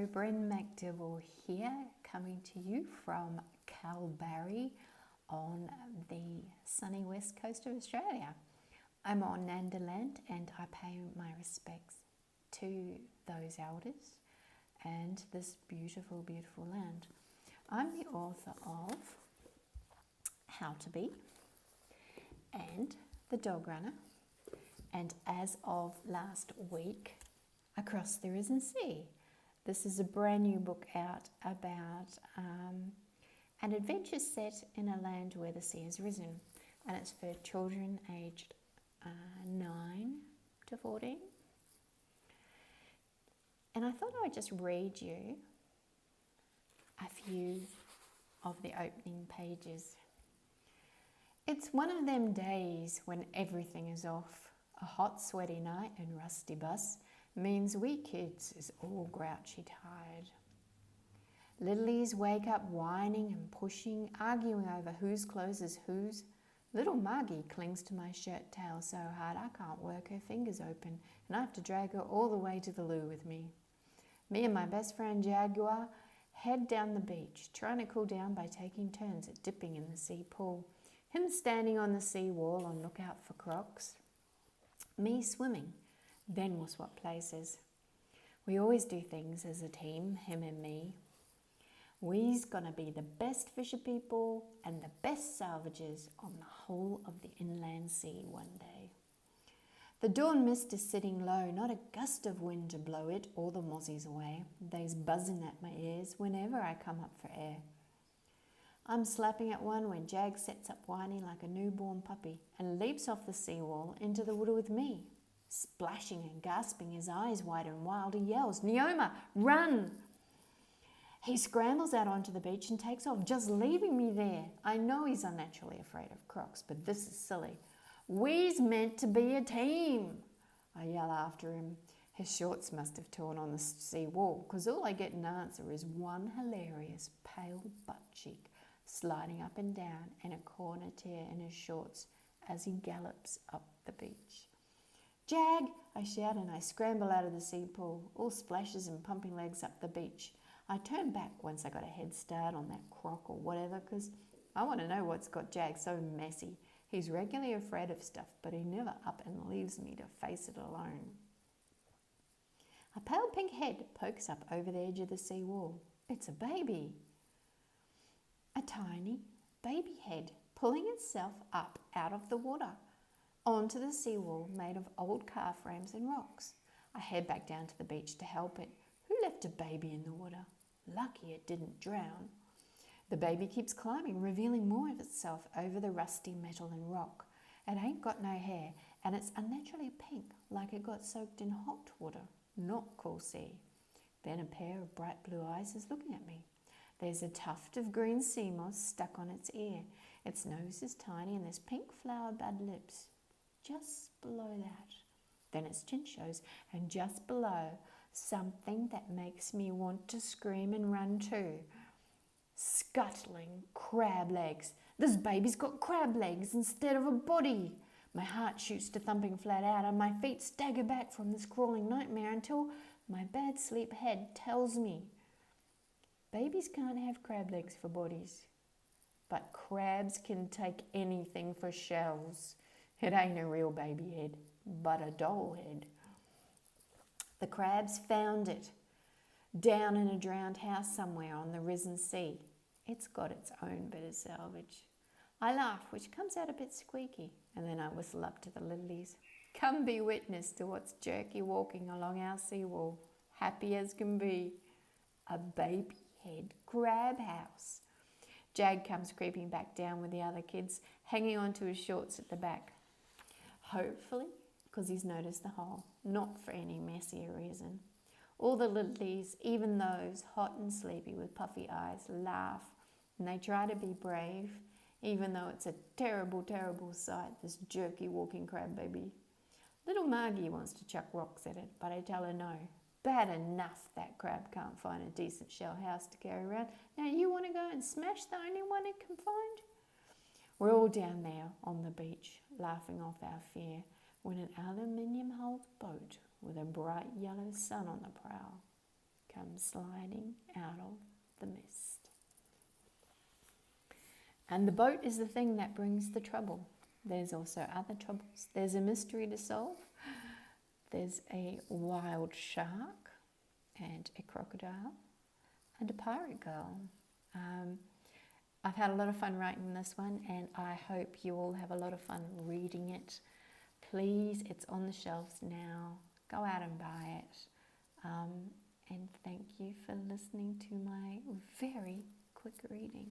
Hello, Bren MacDibble here, coming to you from Kalbarri on the sunny west coast of Australia. I'm on Nanda land and I pay my respects to those elders and this beautiful, beautiful land. I'm the author of How to Be and The Dog Runner, and as of last week, Across the Risen Sea. This is a brand new book out about an adventure set in a land where the sea has risen, and it's for children aged 9 to 14. And I thought I would just read you a few of the opening pages. It's one of them days when everything is off. A hot, sweaty night and rusty bus means we kids is all grouchy tired. Littlies wake up whining and pushing, arguing over whose clothes is whose. Little Margie clings to my shirt tail so hard I can't work her fingers open, and I have to drag her all the way to the loo with me. Me and my best friend Jaguar head down the beach, trying to cool down by taking turns at dipping in the sea pool. Him standing on the sea wall on lookout for crocs. Me swimming. Then we'll swap places. We always do things as a team, him and me. We's gonna be the best fisher people and the best salvagers on the whole of the inland sea one day. The dawn mist is sitting low, not a gust of wind to blow it or the mozzies away. They's buzzing at my ears whenever I come up for air. I'm slapping at one when Jag sets up whining like a newborn puppy and leaps off the seawall into the water with me. Splashing and gasping, his eyes wide and wild, he yells, "Neoma, run!" He scrambles out onto the beach and takes off, just leaving me there. I know he's unnaturally afraid of crocs, but this is silly. We's meant to be a team, I yell after him. His shorts must have torn on the sea wall, because all I get in answer is one hilarious pale butt cheek sliding up and down and a corner tear in his shorts as he gallops up the beach. "Jag!" I shout, and I scramble out of the sea pool, all splashes and pumping legs up the beach. I turn back once I got a head start on that croc or whatever, because I want to know what's got Jag so messy. He's regularly afraid of stuff, but he never up and leaves me to face it alone. A pale pink head pokes up over the edge of the sea wall. It's a baby. A tiny baby head pulling itself up out of the water onto the seawall made of old car frames and rocks. I head back down to the beach to help it. Who left a baby in the water? Lucky it didn't drown. The baby keeps climbing, revealing more of itself over the rusty metal and rock. It ain't got no hair, and it's unnaturally pink, like it got soaked in hot water. Not cool, see. Then a pair of bright blue eyes is looking at me. There's a tuft of green sea moss stuck on its ear. Its nose is tiny, and there's pink flower bud lips just below that. Then its chin shows, and just below, something that makes me want to scream and run too. Scuttling crab legs. This baby's got crab legs instead of a body. My heart shoots to thumping flat out, and my feet stagger back from this crawling nightmare until my bad sleep head tells me babies can't have crab legs for bodies, but crabs can take anything for shells. It ain't a real baby head, but a doll head. The crabs found it, down in a drowned house somewhere on the risen sea. It's got its own bit of salvage. I laugh, which comes out a bit squeaky, and then I whistle up to the lilies. Come be witness to what's jerky walking along our seawall, happy as can be. A baby head crab house. Jag comes creeping back down with the other kids, hanging onto his shorts at the back. Hopefully, because he's noticed the hole, not for any messier reason. All the littlies, even those hot and sleepy with puffy eyes, laugh, and they try to be brave, even though it's a terrible, terrible sight, this jerky walking crab baby. Little Margie wants to chuck rocks at it, but I tell her no. Bad enough that crab can't find a decent shell house to carry around. Now you want to go and smash the only one it can find? We're all down there on the beach, laughing off our fear, when an aluminium-hulled boat with a bright yellow sun on the prow comes sliding out of the mist. And the boat is the thing that brings the trouble. There's also other troubles. There's a mystery to solve. There's a wild shark and a crocodile and a pirate girl. I've had a lot of fun writing this one, and I hope you all have a lot of fun reading it. Please, it's on the shelves now. Go out and buy it. And thank you for listening to my very quick reading.